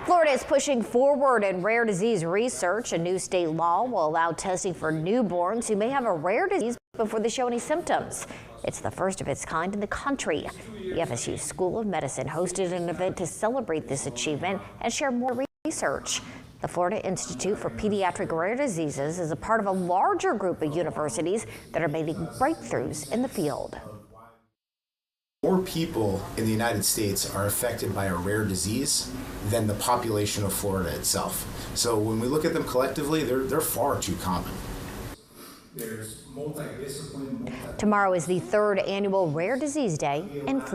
Florida is pushing forward in rare disease research. A new state law will allow testing for newborns who may have a rare disease before they show any symptoms. It's the first of its kind in the country. The FSU School of Medicine hosted an event to celebrate this achievement and share more research. The Florida Institute for Pediatric Rare Diseases is a part of a larger group of universities that are making breakthroughs in the field. More people in the United States are affected by a rare disease than the population of Florida itself. So when we look at them collectively, they're far too common. Tomorrow is the third annual Rare Disease Day in Florida.